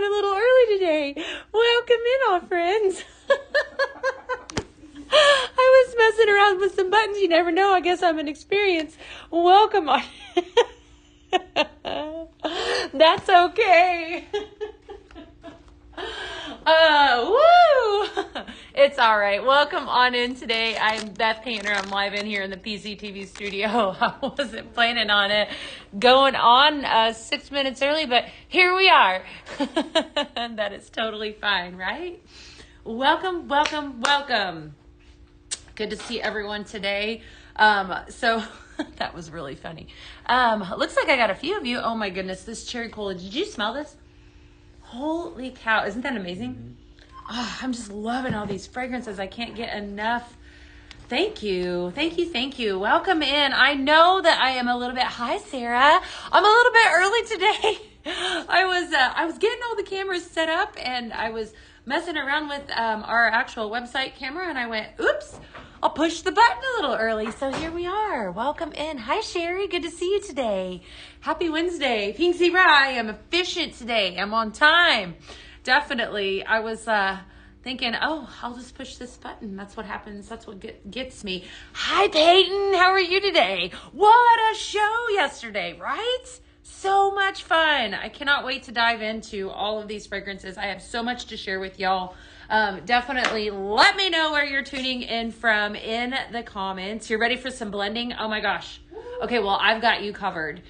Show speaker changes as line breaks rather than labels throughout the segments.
on a little early today. Welcome in, all friends. I was messing around with some buttons. You never know. I guess I'm an experience. Welcome on. That's okay. Woo! It's all right. Welcome on in today. I'm Beth Painter. I'm live in here in the PZTV studio. I wasn't planning on it going on 6 minutes early, but here we are. And that is totally fine, right? Welcome, welcome, welcome. Good to see everyone today. So that was really funny. Looks like I got a few of you. Oh my goodness, this cherry cola. Did you smell this? Holy cow. Isn't that amazing? Oh, I'm just loving all these fragrances. I can't get enough. Thank you. Thank you. Thank you. Welcome in. I know that I am a little bit, hi, Sarah. I'm a little bit early today. I was getting all the cameras set up and I was messing around with our actual website camera and I went, oops, I'll push the button a little early. So here we are. Welcome in. Hi, Sherry. Good to see you today. Happy Wednesday. Pink Zebra, I am efficient today. I'm on time. Definitely. I was thinking, oh, I'll just push this button. That's what happens. That's what gets me. Hi, Peyton. How are you today? What a show yesterday, right? So much fun. I cannot wait to dive into all of these fragrances. I have so much to share with y'all. Definitely let me know where you're tuning in from in the comments. You're ready for some blending? Oh my gosh. Okay, well, I've got you covered.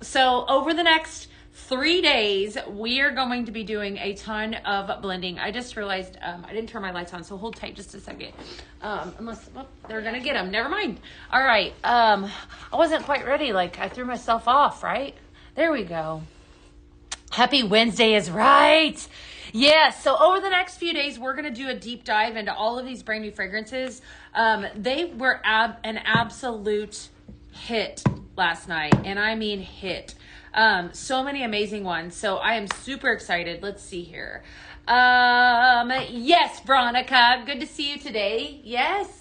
So over the next 3 days, we are going to be doing a ton of blending. I just realized I didn't turn my lights on, so hold tight just a second. Unless they're going to get them. Never mind. All right. I wasn't quite ready. Like, I threw myself off, right? There we go. Happy Wednesday is right. Yes, so over the next few days, we're going to do a deep dive into all of these brand new fragrances. They were an absolute hit last night, and I mean hit. So many amazing ones. So I am super excited. Let's see here. Yes, Veronica, good to see you today. Yes.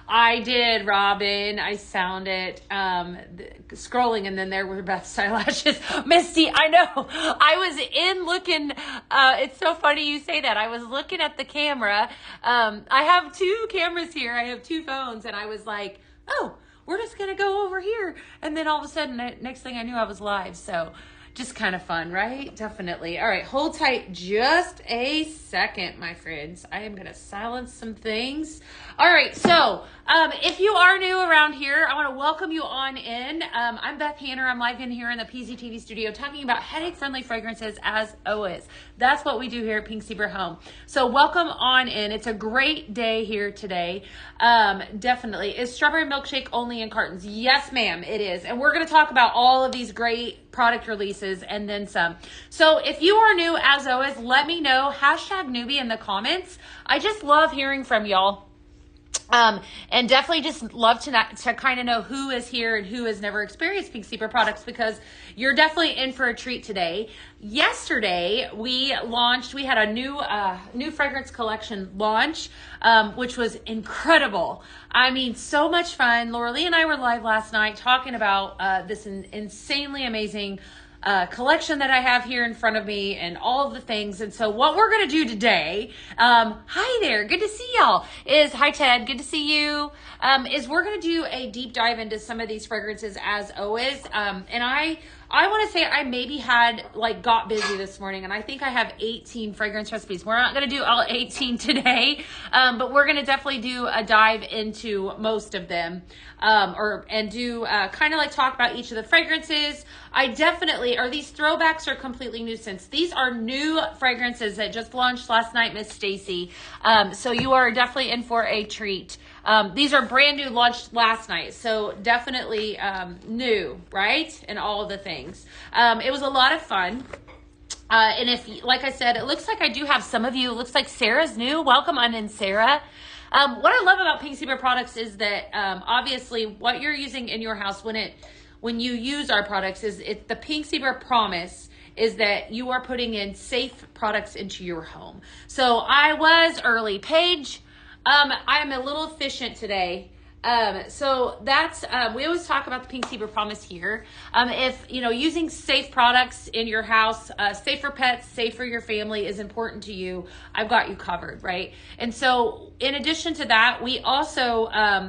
I did, Robin. I found it scrolling, and then there were Beth's eyelashes. Misty, I know. I was in looking. It's so funny you say that. I was looking at the camera. I have two cameras here. I have two phones, and I was like, oh, we're just going to go over here. And then all of a sudden, next thing I knew, I was live. So just kind of fun, right? Definitely. All right, hold tight just a second, my friends. I am going to silence some things. All right, so if you are new around here, I want to welcome you on in. I'm Beth Hanner. I'm live in here in the PZTV studio talking about headache-friendly fragrances as always. That's what we do here at Pink Zebra Home. So welcome on in. It's a great day here today. Definitely. Is strawberry milkshake only in cartons? Yes, ma'am, it is. And we're going to talk about all of these great product releases and then some. So if you are new, as always, let me know. Hashtag newbie in the comments. I just love hearing from y'all. And definitely just love to kind of know who is here and who has never experienced Pink Zebra products, because you're definitely in for a treat today. Yesterday, we had a new fragrance collection launch, which was incredible. I mean, so much fun. Laura Lee and I were live last night talking about this insanely amazing collection that I have here in front of me and all of the things. And so what we're going to do today, hi there, good to see y'all, hi Ted, good to see you, is we're going to do a deep dive into some of these fragrances as always. And I want to say I maybe got busy this morning, and I think I have 18 fragrance recipes. We're not going to do all 18 today, but we're going to definitely do a dive into most of them, and do kind of talk about each of the fragrances. Are these throwbacks or completely new scents? These are new fragrances that just launched last night, Miss Stacy. So you are definitely in for a treat. These are brand new, launched last night. So definitely new, right? And all of the things. It was a lot of fun. And if, like I said, it looks like I do have some of you. It looks like Sarah's new. Welcome on in, Sarah. What I love about Pink Zebra products is that obviously what you're using in your house when you use our products is the Pink Zebra promise is that you are putting in safe products into your home. So I was early. Paige, I am a little efficient today. So that's, we always talk about the Pink Zebra Promise here. If, using safe products in your house, safe for pets, safe for your family is important to you, I've got you covered, right? And so in addition to that, we also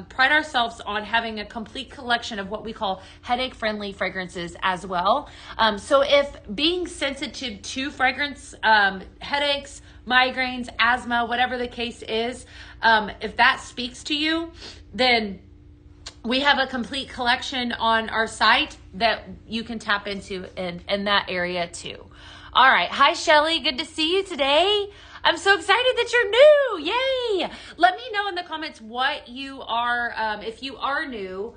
pride ourselves on having a complete collection of what we call headache-friendly fragrances as well. So if being sensitive to fragrance, headaches, migraines, asthma, whatever the case is, if that speaks to you, then we have a complete collection on our site that you can tap into in that area too. All right. Hi, Shelly. Good to see you today. I'm so excited that you're new. Yay. Let me know in the comments what you are, if you are new,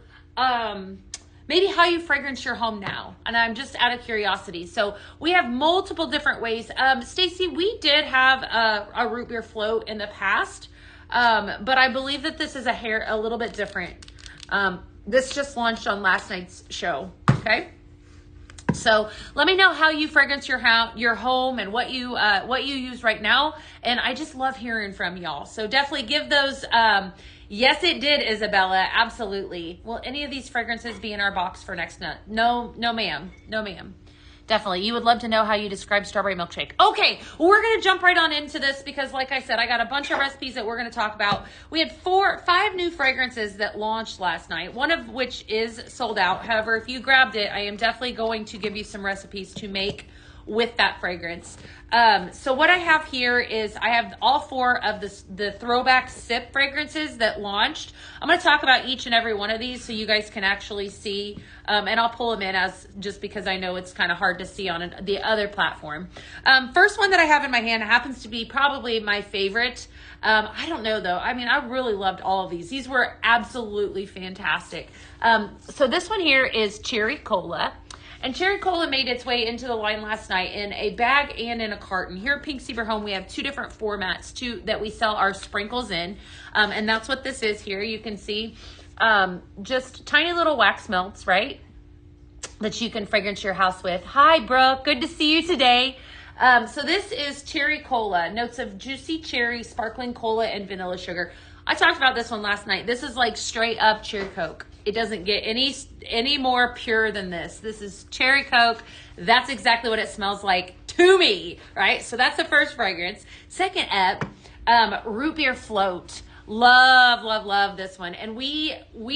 maybe how you fragrance your home now. And I'm just out of curiosity. So we have multiple different ways. Stacy, we did have a root beer float in the past. But I believe that this is a little bit different. This just launched on last night's show. Okay. So let me know how you fragrance your home and what you use right now. And I just love hearing from y'all. So definitely give those, yes, it did, Isabella. Absolutely. Will any of these fragrances be in our box for next month? No, ma'am. No, ma'am. Definitely. You would love to know how you describe strawberry milkshake. Okay, well, we're going to jump right on into this because, like I said, I got a bunch of recipes that we're going to talk about. We had 5 new fragrances that launched last night, one of which is sold out. However, if you grabbed it, I am definitely going to give you some recipes to make with that fragrance. So what I have here is I have all 4 of the throwback sip fragrances that launched. I'm going to talk about each and every one of these so you guys can actually see, and I'll pull them in just because I know it's kind of hard to see on the other platform. First one that I have in my hand happens to be probably my favorite. I don't know though. I mean, I really loved all of these. These were absolutely fantastic. So this one here is Cherry Cola. And Cherry Cola made its way into the line last night in a bag and in a carton. Here at Pink Zebra Home, we have 2 different formats that we sell our sprinkles in. And that's what this is here. You can see just tiny little wax melts, right? That you can fragrance your house with. Hi, Brooke. Good to see you today. So this is Cherry Cola. Notes of juicy cherry, sparkling cola, and vanilla sugar. I talked about this one last night. This is like straight up cherry Coke. It doesn't get any more pure than this. This is cherry Coke. That's exactly what it smells like to me, right? So that's the first fragrance. Second up, root beer float. Love this one. And we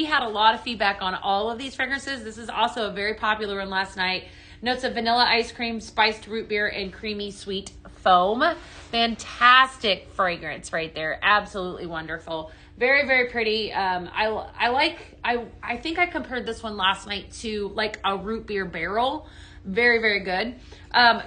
had a lot of feedback on all of these fragrances. This is also a very popular one last night. Notes of vanilla ice cream, spiced root beer, and creamy sweet foam. Fantastic fragrance right there. Absolutely wonderful. Very, very pretty. I think I compared this one last night to like a root beer barrel. Very, very good.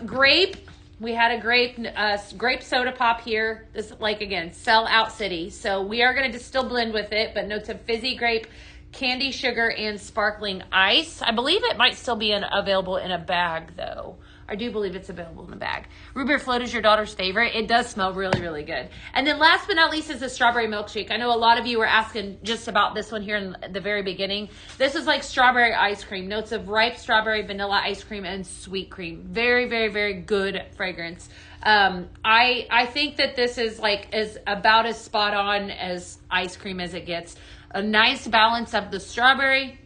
Grape. We had a grape soda pop here. This, like, again, sell out city. So we are going to still blend with it, but notes of fizzy grape, candy sugar, and sparkling ice. I believe it might still be available in a bag, though. I do believe it's available in a bag. Root beer float is your daughter's favorite. It does smell really, really good. And then last but not least is the strawberry milkshake. I know a lot of you were asking just about this one here in the very beginning. This is like strawberry ice cream. Notes of ripe strawberry, vanilla ice cream, and sweet cream. Very, very, very good fragrance. I think that this is about as spot on as ice cream as it gets. A nice balance of the strawberry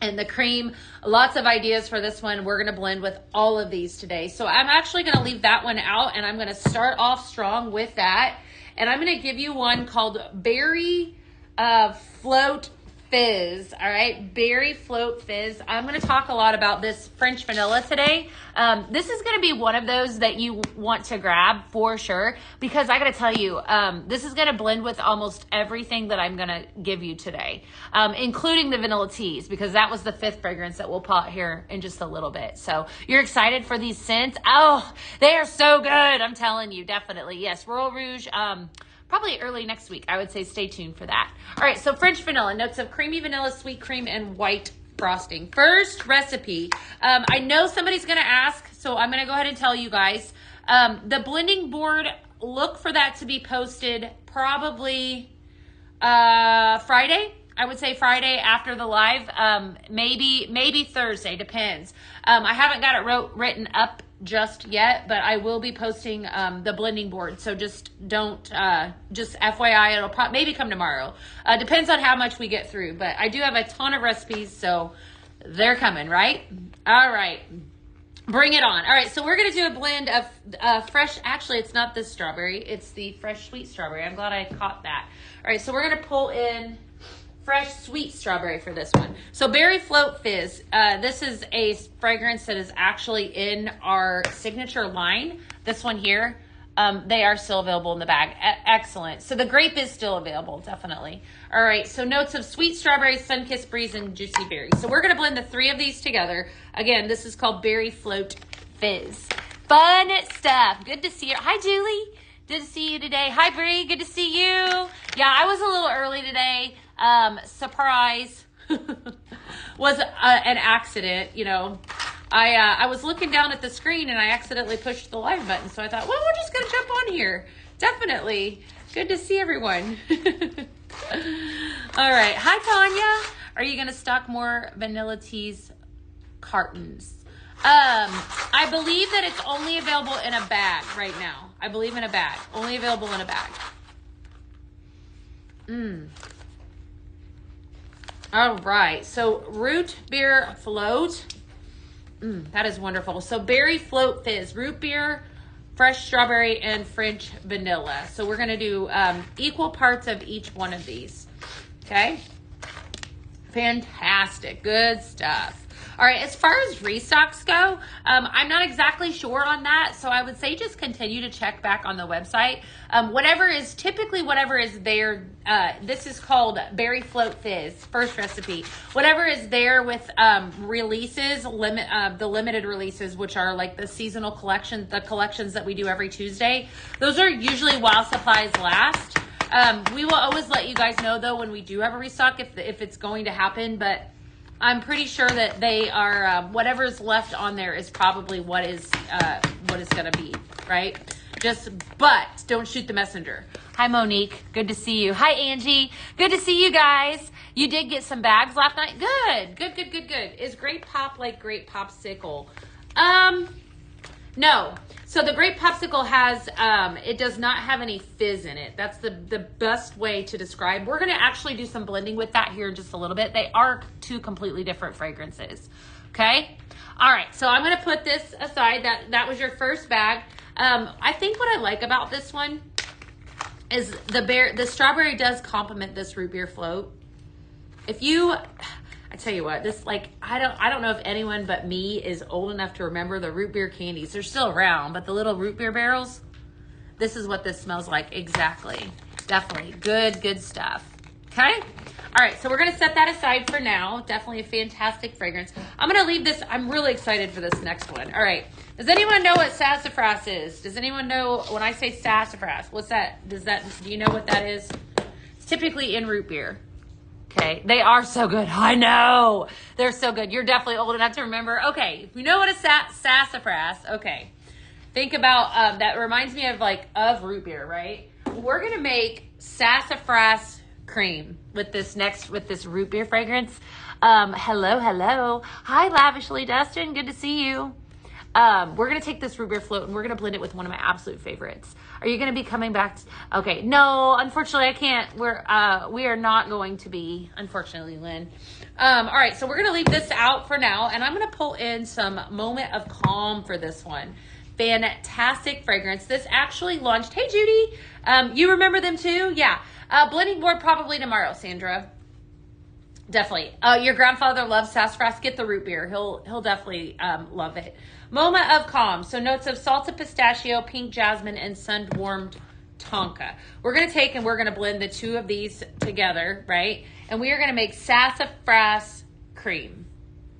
and the cream. Lots of ideas for this one. We're going to blend with all of these today. So I'm actually going to leave that one out, and I'm going to start off strong with that. And I'm going to give you one called Berry Float Fizz. All right, Berry Float Fizz. I'm going to talk a lot about this French vanilla today. This is going to be one of those that you want to grab for sure, because I got to tell you, this is going to blend with almost everything that I'm going to give you today, including the vanilla teas, because that was the 5th fragrance that we'll pot here in just a little bit. So you're excited for these scents? Oh, they are so good. I'm telling you, definitely. Yes, Royal Rouge, probably early next week. I would say stay tuned for that. All right, so French vanilla, notes of creamy vanilla, sweet cream, and white frosting. First recipe. I know somebody's going to ask, so I'm going to go ahead and tell you guys. The blending board, look for that to be posted probably Friday. I would say Friday after the live, maybe Thursday, depends. I haven't got it written up just yet, but I will be posting the blending board. So just don't, just FYI, it'll maybe come tomorrow. Depends on how much we get through, but I do have a ton of recipes, so they're coming, right? All right. Bring it on. All right, so we're going to do a blend of fresh, actually, it's not this strawberry. It's the fresh sweet strawberry. I'm glad I caught that. All right, so we're going to pull in fresh sweet strawberry for this one. So Berry Float Fizz. This is a fragrance that is actually in our signature line. This one here. They are still available in the bag. Excellent. So the grape is still available, definitely. All right, so notes of sweet strawberry, sun-kissed breeze, and juicy berry. So we're going to blend the three of these together. Again, this is called Berry Float Fizz. Fun stuff. Good to see you. Hi, Julie. Good to see you today. Hi, Bree. Good to see you. Yeah, I was a little early today. Surprise. Was an accident, you know. I was looking down at the screen and I accidentally pushed the live button. So I thought, well, we're just going to jump on here. Definitely. Good to see everyone. All right. Hi, Tanya. Are you going to stock more Vanilla Teas cartons? I believe that it's only available in a bag right now. I believe in a bag. Only available in a bag. All right. So root beer float. That is wonderful. So Berry Float Fizz, root beer, fresh strawberry, and French vanilla. So we're going to do equal parts of each one of these. Okay. Fantastic. Good stuff. All right, as far as restocks go, I'm not exactly sure on that, so I would say just continue to check back on the website. Whatever is there, this is called Berry Float Fizz, first recipe. Whatever is there with releases, the limited releases, which are like the seasonal collections, the collections that we do every Tuesday, those are usually while supplies last. We will always let you guys know, though, when we do have a restock, if it's going to happen, but I'm pretty sure that they are, whatever's left on there is probably what is going to be, right? But don't shoot the messenger. Hi, Monique. Good to see you. Hi, Angie. Good to see you guys. You did get some bags last night. Good. Is grape pop like grape popsicle? No. So the grape popsicle has, it does not have any fizz in it. That's the best way to describe. We're going to actually do some blending with that here in just a little bit. They are two completely different fragrances. Okay. All right. So I'm going to put this aside. That was your first bag. I think what I like about this one is the strawberry does complement this root beer float. I tell you what, this, like, I don't know if anyone but me is old enough to remember the root beer candies. They're still around, but the little root beer barrels, this is what this smells like. Exactly. Definitely. Good stuff. Okay? All right, so we're going to set that aside for now. Definitely a fantastic fragrance. I'm going to leave this. I'm really excited for this next one. All right. Does anyone know what sassafras is? Does anyone know when I say sassafras? What's that? Do you know what that is? It's typically in root beer. Okay, they are so good. I know. They're so good. You're definitely old enough to remember. Okay, if you know what a sassafras, okay. Think about, that reminds me of root beer, right? We're going to make sassafras cream with this root beer fragrance. Hello. Hi, Lavishly Dustin. Good to see you. We're going to take this root beer float and we're going to blend it with one of my absolute favorites. Are you going to be coming back? Okay. No, unfortunately I can't. We are not going to be, unfortunately, Lynn. All right. So we're going to leave this out for now and I'm going to pull in some Moment of Calm for this one. Fantastic fragrance. This actually launched. Hey, Judy. You remember them too? Yeah. Blending board probably tomorrow, Sandra. Definitely. Your grandfather loves sassafras. Get the root beer. He'll definitely love it. Moment of Calm. So notes of salted pistachio, pink jasmine, and sun-warmed tonka. We're going to take and we're going to blend the two of these together, right? And we are going to make sassafras cream.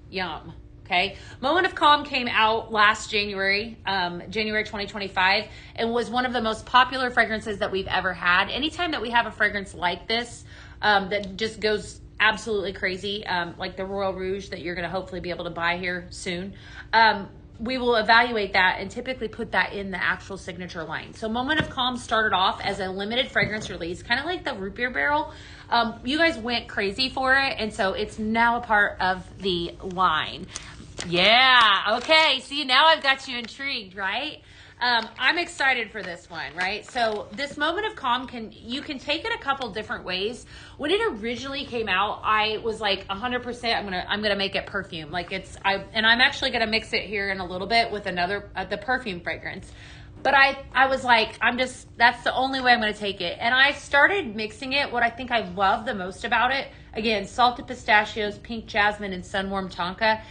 Yum. Okay. Moment of Calm came out last January, January 2025, and was one of the most popular fragrances that we've ever had. Anytime that we have a fragrance like this, that just goes absolutely crazy, like the Royal Rouge that you're going to hopefully be able to buy here soon, we will evaluate that and typically put that in the actual signature line. So Moment of Calm started off as a limited fragrance release, kind of like the root beer barrel. You guys went crazy for it, and so it's now a part of the line. Yeah. Okay. See, now I've got you intrigued, right? I'm excited for this one, right? So this moment of calm you can take it a couple different ways. When it originally came out, I was like 100%. I'm gonna make it perfume. Like I'm actually gonna mix it here in a little bit with another the perfume fragrance. But I was like, that's the only way I'm going to take it. And I started mixing it. What I think I love the most about it, again, salted pistachios, pink jasmine, and sunwarm tonka,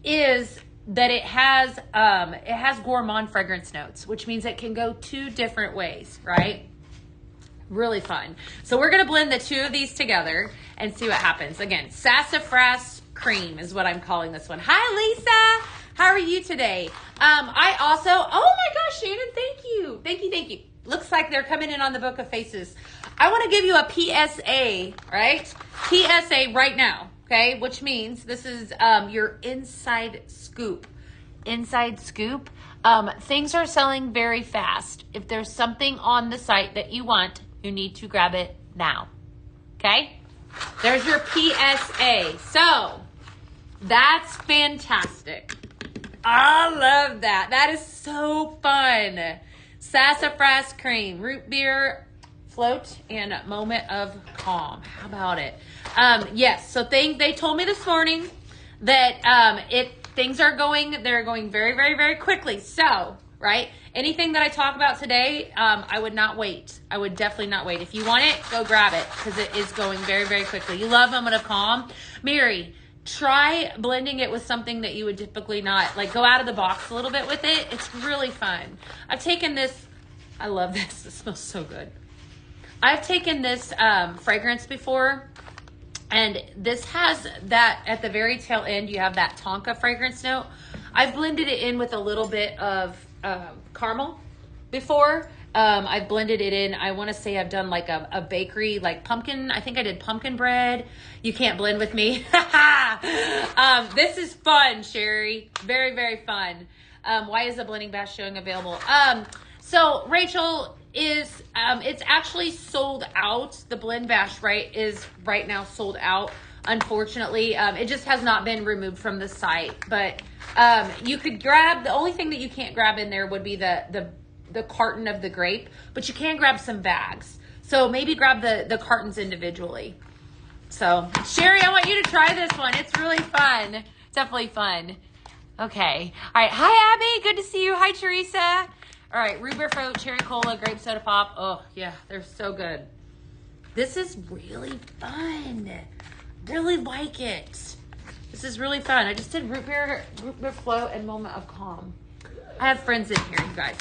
is that it has gourmand fragrance notes, which means it can go two different ways, right? Really fun. So we're going to blend the two of these together and see what happens. Again, sassafras cream is what I'm calling this one. Hi, Lisa. How are you today? I also, oh my gosh, Shannon, thank you. Thank you. Looks like they're coming in on the Book of Faces. I want to give you a PSA, right? PSA right now, okay? Which means this is your inside scoop. Inside scoop. Things are selling very fast. If there's something on the site that you want, you need to grab it now, okay? There's your PSA. So, that's fantastic. I love that. That is so fun. Sassafras cream, root beer, float, and moment of calm. How about it? Yes. So they told me this morning that they're going very, very, very quickly. So, right? Anything that I talk about today, I would not wait. I would definitely not wait. If you want it, go grab it because it is going very, very quickly. You love moment of calm, Mary. Try blending it with something that you would typically not, like go out of the box a little bit with it. It's really fun. I've taken this, I love this. It smells so good. I've taken this fragrance before, and this has that at the very tail end, you have that tonka fragrance note. I've blended it in with a little bit of caramel before. I've blended it in. I want to say I've done like a bakery, like pumpkin. I think I did pumpkin bread. You can't blend with me. This is fun, Sherry. Very, very fun. Why is the blending bash showing available? So Rachel is, it's actually sold out. The blend bash, right, is right now sold out. Unfortunately, it just has not been removed from the site, but you could grab, the only thing that you can't grab in there would be the carton of the grape, but you can grab some bags. So maybe grab the cartons individually. So Sherry, I want you to try this one. It's really fun. Definitely fun. Okay. All right. Hi, Abby. Good to see you. Hi, Teresa. All right. Root beer float, cherry cola, grape soda pop. Oh yeah, they're so good. This is really fun. Really like it. This is really fun. I just did root beer float and moment of calm. I have friends in here, you guys.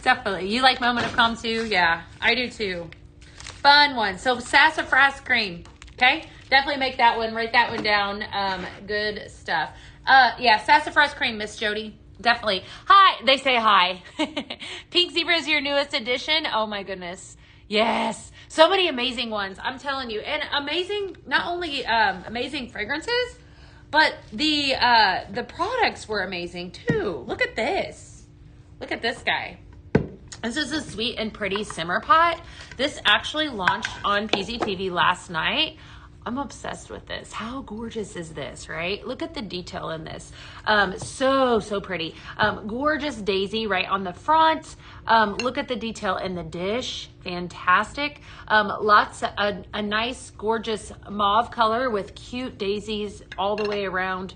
Definitely. You like moment of calm too? Yeah, I do too. Fun one. So sassafras cream. Okay? Definitely make that one. Write that one down. Good stuff. Yeah, sassafras cream, Miss Jody. Definitely. Hi. They say hi. Pink Zebra is your newest addition. Oh my goodness. Yes. So many amazing ones. I'm telling you. And amazing, not only amazing fragrances, but the products were amazing too. Look at this. Look at this guy. This is a sweet and pretty simmer pot. This actually launched on PZTV last night. I'm obsessed with this. How gorgeous is this, right? Look at the detail in this. So pretty. Gorgeous daisy right on the front. Look at the detail in the dish. Fantastic. A nice, gorgeous mauve color with cute daisies all the way around.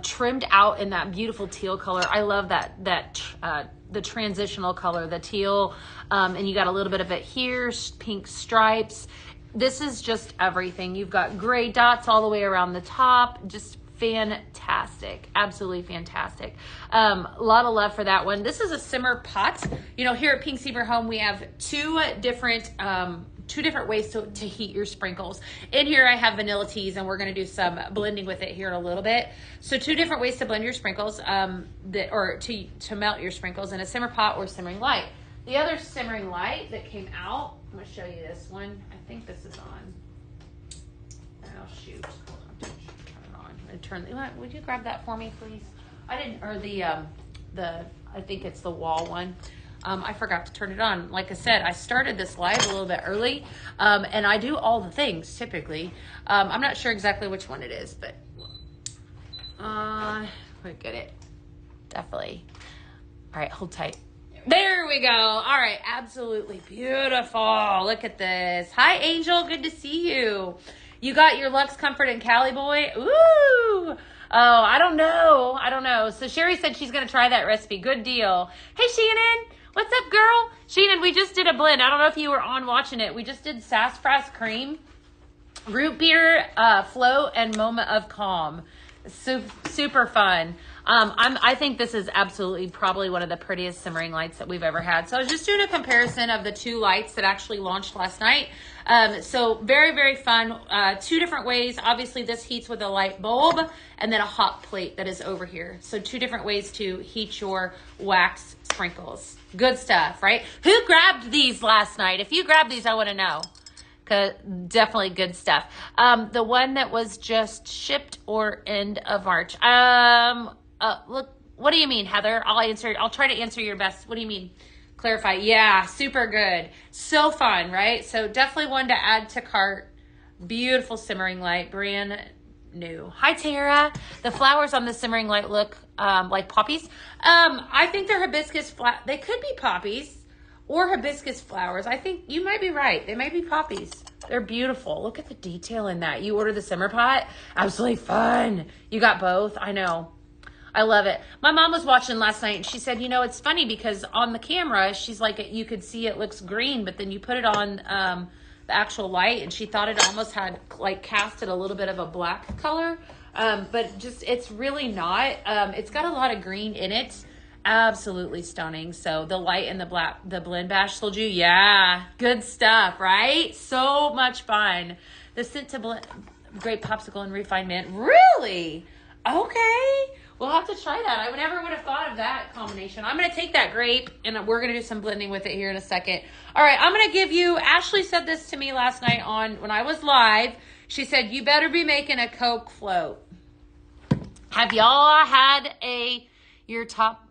Trimmed out in that beautiful teal color. I love the transitional color, the teal. And you got a little bit of it here, pink stripes. This is just everything. You've got gray dots all the way around the top. Just fantastic. Absolutely fantastic. A lot of love for that one. This is a simmer pot. You know, here at Pink Zebra Home, we have two different ways to heat your sprinkles. In here, I have vanilla teas, and we're going to do some blending with it here in a little bit. So two different ways to blend your sprinkles, or to melt your sprinkles in a simmer pot or simmering light. The other simmering light that came out, I'm going to show you this one. I think this is on. Oh, shoot. Hold on. Turn it on. Would you grab that for me, please? I didn't, or I think it's the wall one. I forgot to turn it on. Like I said, I started this live a little bit early, and I do all the things typically. I'm not sure exactly which one it is, but We get it. Definitely. All right, hold tight. There we go. All right, absolutely beautiful. Look at this. Hi, Angel. Good to see you. You got your Lux Comfort and Cali Boy? Ooh. Oh, I don't know. So Sherry said she's going to try that recipe. Good deal. Hey, Shannon. What's up, girl? Shannon, we just did a blend. I don't know if you were on watching it. We just did sassafras cream, root beer, float, and moment of calm. Super fun. I think this is absolutely probably one of the prettiest simmering lights that we've ever had. So I was just doing a comparison of the two lights that actually launched last night. So very, very fun. Two different ways. Obviously this heats with a light bulb and then a hot plate that is over here. So two different ways to heat your wax sprinkles. Good stuff, right? Who grabbed these last night? If you grabbed these, I want to know. Definitely good stuff. The one that was just shipped or end of March. Look, what do you mean, Heather? I'll try to answer your best. What do you mean? Clarify. Yeah, super good. So fun, right? So definitely one to add to cart. Beautiful simmering light, brand new. Hi, Tara. The flowers on the simmering light look like poppies. I think they're hibiscus they could be poppies or hibiscus flowers. I think you might be right. They might be poppies. They're beautiful. Look at the detail in that. You ordered the simmer pot. Absolutely fun. You got both. I know. I love it. My mom was watching last night and she said, you know, it's funny because on the camera, she's like, you could see it looks green, but then you put it on the actual light and she thought it almost had like casted a little bit of a black color. But just, it's really not. It's got a lot of green in it. Absolutely stunning. So the light and the blend bash told you, yeah, good stuff, right? So much fun. The scent to blend, grape popsicle and refinement. Really? Okay. We'll have to try that. I never would have thought of that combination. I'm going to take that grape and we're going to do some blending with it here in a second. All right. I'm going to give you, Ashley said this to me last night when I was live. She said, you better be making a Coke float. Have y'all had your top?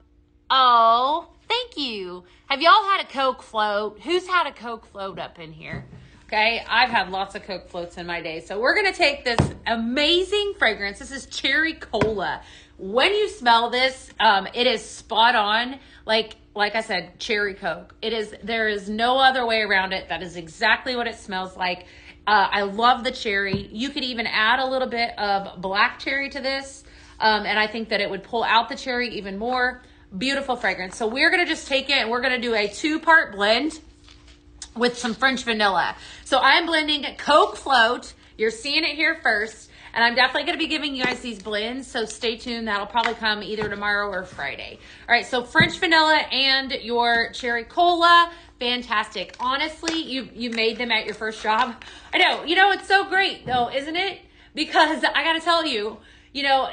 Oh, thank you. Have y'all had a Coke float? Who's had a Coke float up in here? Okay, I've had lots of Coke floats in my day. So we're going to take this amazing fragrance. This is cherry cola. When you smell this, it is spot on. Like I said, cherry Coke. There is no other way around it. That is exactly what it smells like. I love the cherry. You could even add a little bit of black cherry to this. And I think that it would pull out the cherry even more. Beautiful fragrance. So we're going to just take it and we're going to do a 2-part blend with some French vanilla. So I'm blending Coke Float. You're seeing it here first. And I'm definitely going to be giving you guys these blends. So stay tuned. That'll probably come either tomorrow or Friday. All right. So French vanilla and your cherry cola. Fantastic. Honestly, you made them at your first job. I know. You know, it's so great though, isn't it? Because I got to tell you, you know,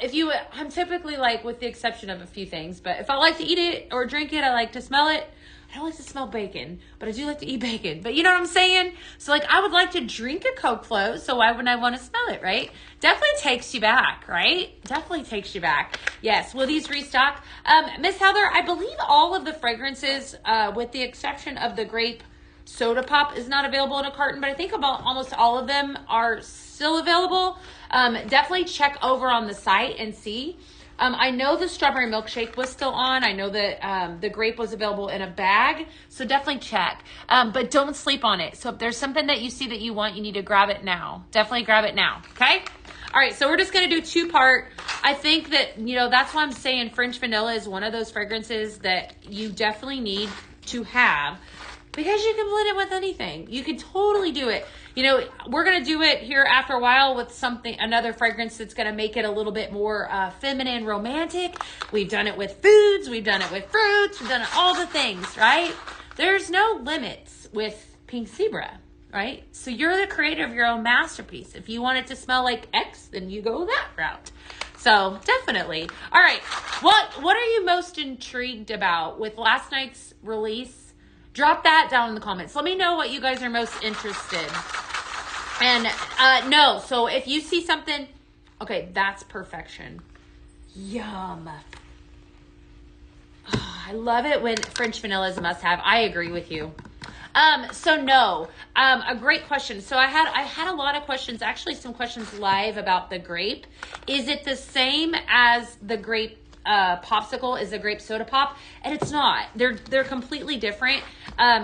I'm typically like, with the exception of a few things, but if I like to eat it or drink it, I like to smell it. I don't like to smell bacon, but I do like to eat bacon. But you know what I'm saying? So like, I would like to drink a Coke float, so why wouldn't I want to smell it, right? Definitely takes you back, right? Definitely takes you back. Yes, will these restock? Miss Heather, I believe all of the fragrances, with the exception of the grape soda pop, is not available in a carton, but I think about almost all of them are still available. Definitely check over on the site and see. I know the strawberry milkshake was still on. I know that the grape was available in a bag. So definitely check. But don't sleep on it. So if there's something that you see that you want, you need to grab it now. Definitely grab it now. Okay? All right. So we're just going to do 2-part. I think that, you know, that's why I'm saying French vanilla is one of those fragrances that you definitely need to have. Because you can blend it with anything. You can totally do it. You know, we're going to do it here after a while with another fragrance that's going to make it a little bit more feminine, romantic. We've done it with foods. We've done it with fruits. We've done it all the things, right? There's no limits with Pink Zebra, right? So you're the creator of your own masterpiece. If you want it to smell like X, then you go that route. So definitely. All right. What are you most intrigued about with last night's release? Drop that down in the comments. Let me know what you guys are most interested. And no, so if you see something, okay, that's perfection. Yum. Oh, I love it when French vanilla is a must-have. I agree with you. So no, a great question. So I had a lot of questions, actually some questions live about the grape. Is it the same as the grape popsicle? Is the grape soda pop? And it's not. They're completely different.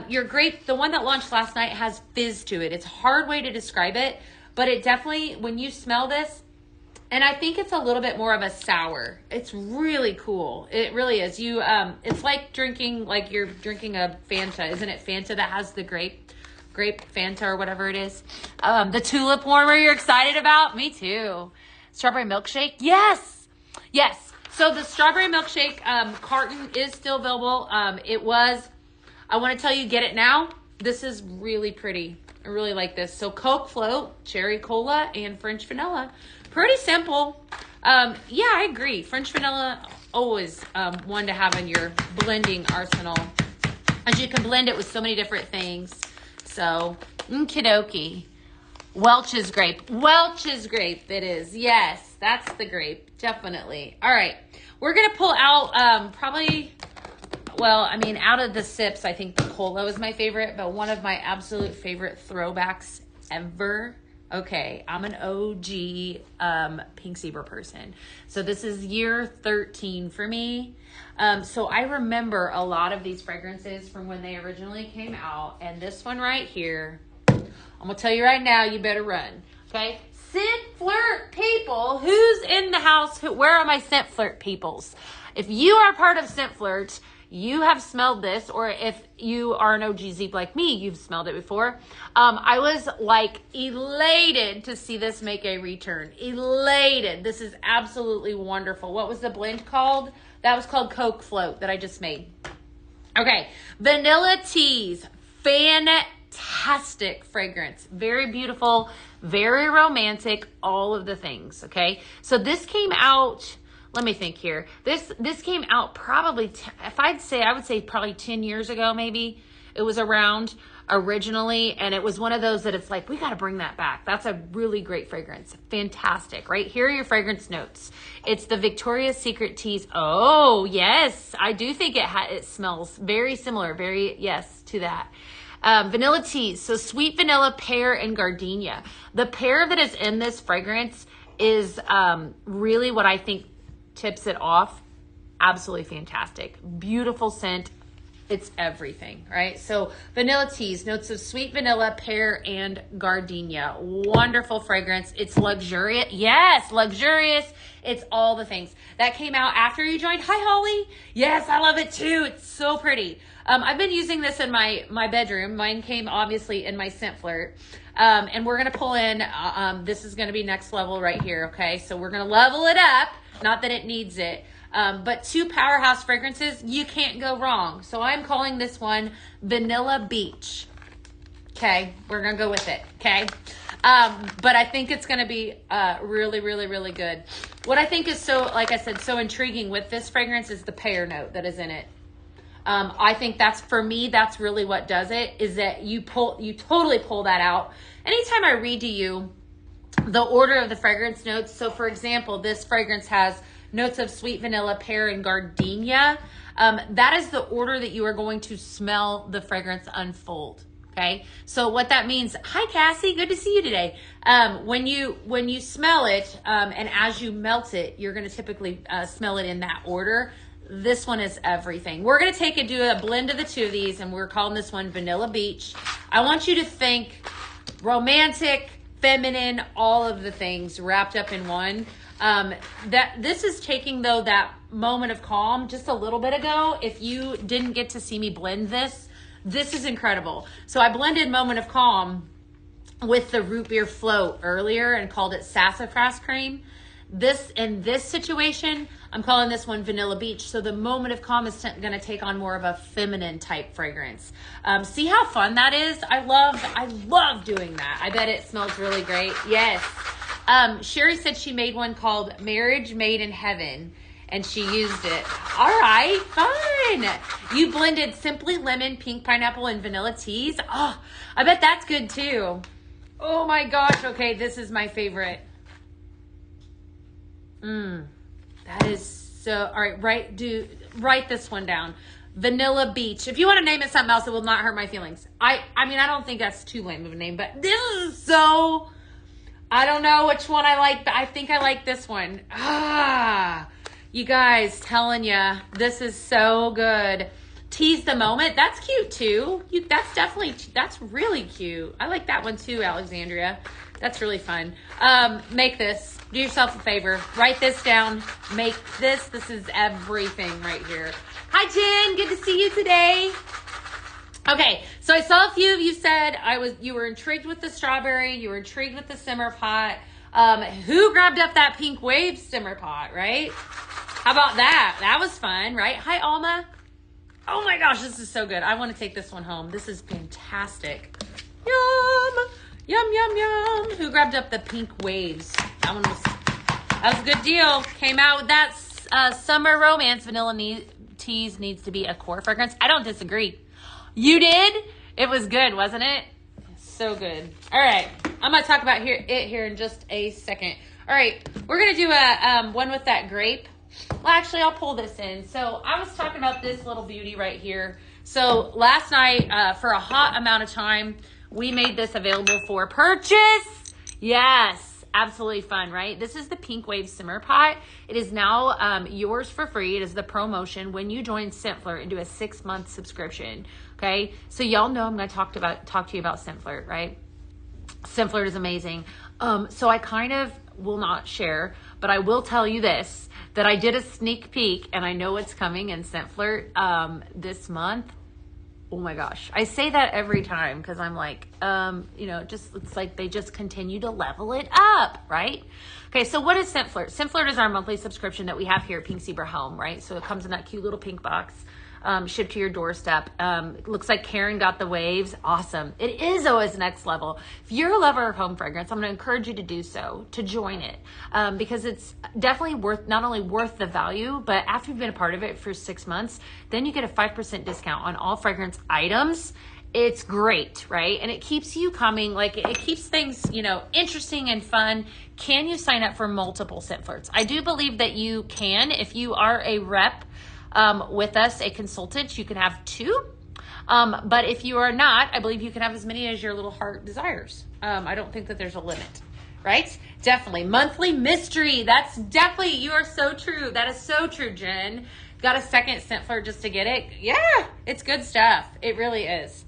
Your grape, the one that launched last night, has fizz to it. It's a hard way to describe it, but it definitely, when you smell this, and I think it's a little bit more of a sour. It's really cool. It really is. It's like you're drinking a Fanta. Isn't it Fanta that has the grape Fanta or whatever it is? The tulip warmer you're excited about? Me too. Strawberry milkshake? Yes. Yes. So the strawberry milkshake carton is still available. I want to tell you, get it now. This is really pretty. I really like this. So Coke Float, cherry cola, and French vanilla. Pretty simple. Yeah, I agree. French vanilla, always one to have in your blending arsenal, as you can blend it with so many different things. So, okie Welch's grape. Welch's grape it is. Yes, that's the grape. Definitely. All right. We're going to pull out out of the sips, I think the cola was my favorite, but one of my absolute favorite throwbacks ever. Okay, I'm an OG Pink Zebra person. So this is year 13 for me. So I remember a lot of these fragrances from when they originally came out. And this one right here, I'm going to tell you right now, you better run. Okay, Scent Flirt people, who's in the house? Where are my Scent Flirt peoples? If you are part of Scent Flirt, you have smelled this, or if you are an OG Zeep like me, you've smelled it before. I was like elated to see this make a return. Elated. This is absolutely wonderful. What was the blend called? That was called Coke Float that I just made. Okay. Vanilla Teas. Fantastic fragrance. Very beautiful, very romantic, all of the things. Okay. So this came out, let me think here. This came out probably, I would say probably 10 years ago, maybe. It was around originally, and it was one of those that it's like, we got to bring that back. That's a really great fragrance. Fantastic, right? Here are your fragrance notes. It's the Victoria's Secret Teas. Oh, yes. I do think it smells very similar, to that. Vanilla teas. So sweet vanilla, pear, and gardenia. The pear that is in this fragrance is really what I think tips it off. Absolutely fantastic. Beautiful scent. It's everything, right? So vanilla teas, notes of sweet vanilla, pear, and gardenia. Wonderful fragrance. It's luxurious. Yes, luxurious. It's all the things. That came out after you joined. Hi, Holly. Yes, I love it too. It's so pretty. I've been using this in my bedroom. Mine came obviously in my Scent Flirt. And we're going to pull in, this is going to be next level right here. Okay. So we're going to level it up. Not that it needs it. But two powerhouse fragrances, you can't go wrong. So I'm calling this one Vanilla Beach. Okay, we're going to go with it. Okay. But I think it's going to be really, really, really good. What I think is so, like I said, so intriguing with this fragrance is the pear note that is in it. I think for me, that's really what does it, is that you totally pull that out. Anytime I read to you the order of the fragrance notes. So for example, this fragrance has notes of sweet vanilla, pear, and gardenia. That is the order that you are going to smell the fragrance unfold. Okay. So what that means, hi Cassie, good to see you today. When you smell it, and as you melt it, you're going to typically smell it in that order. This one is everything. We're going to do a blend of the two of these, and we're calling this one Vanilla Beach. I want you to think romantic, feminine, all of the things wrapped up in one. That this is taking though that moment of calm just a little bit ago. If you didn't get to see me blend this is incredible. So I blended Moment of Calm with the root beer float earlier and called it Sassafras Cream. In this situation, I'm calling this one Vanilla Beach. So the Moment of Calm is going to take on more of a feminine type fragrance. See how fun that is? I love doing that. I bet it smells really great. Yes. Sherry said she made one called Marriage Made in Heaven, and she used it. All right, fun. You blended Simply Lemon, Pink Pineapple, and Vanilla Teas. Oh, I bet that's good too. Oh my gosh. Okay, this is my favorite. That is so, all right, write this one down. Vanilla Beach. If you want to name it something else, it will not hurt my feelings. I mean, I don't think that's too lame of a name, but this is so, I don't know which one I like, but I think I like this one. You guys, telling ya, this is so good. Tease the Moment. That's cute too. That's really cute. I like that one too, Alexandria. That's really fun. Make this. Do yourself a favor. Write this down. Make this. This is everything right here. Hi, Jen. Good to see you today. Okay, so I saw a few of you said you were intrigued with the strawberry. You were intrigued with the simmer pot. Who grabbed up that Pink Wave simmer pot, right? How about that? That was fun, right? Hi, Alma. Oh my gosh, this is so good. I want to take this one home. This is fantastic. Yum. Yum, yum, yum. Who grabbed up the Pink Waves? That was a good deal. Came out with that Summer Romance Vanilla Tease needs to be a core fragrance. I don't disagree. You did? It was good, wasn't it? So good. All right. I'm going to talk about it here in just a second. All right. We're going to do a one with that grape. Well, actually, I'll pull this in. So I was talking about this little beauty right here. So last night, for a hot amount of time, we made this available for purchase. Yes. Absolutely fun, right? This is the Pink Wave Simmer Pot. It is now yours for free. It is the promotion when you join Scentflirt and do a 6-month subscription. Okay, so y'all know I'm going to talk to you about Scentflirt, right? Scentflirt is amazing. So I kind of will not share, but I will tell you this, that I did a sneak peek and I know it's coming in Scentflirt this month. Oh my gosh. I say that every time because I'm like, it's like they just continue to level it up, right? Okay, so what is Scentflirt? Scentflirt is our monthly subscription that we have here at Pink Zebra Home, right? So it comes in that cute little pink box, shipped to your doorstep. It looks like Karen got the waves. Awesome. It is always next level. If you're a lover of home fragrance, I'm going to encourage you to do so, to join it, because it's definitely not only worth the value, but after you've been a part of it for 6 months, then you get a 5% discount on all fragrance items. It's great, right? And it keeps you coming, like it keeps things, interesting and fun. Can you sign up for multiple Scentflirts? I do believe that you can. If you are a rep with us, a consultant, you can have 2. But if you are not, I believe you can have as many as your little heart desires. I don't think that there's a limit, right? Definitely. Monthly mystery. That's definitely, you are so true. That is so true, Jen. Got a second Scentflirt just to get it? Yeah, it's good stuff. It really is.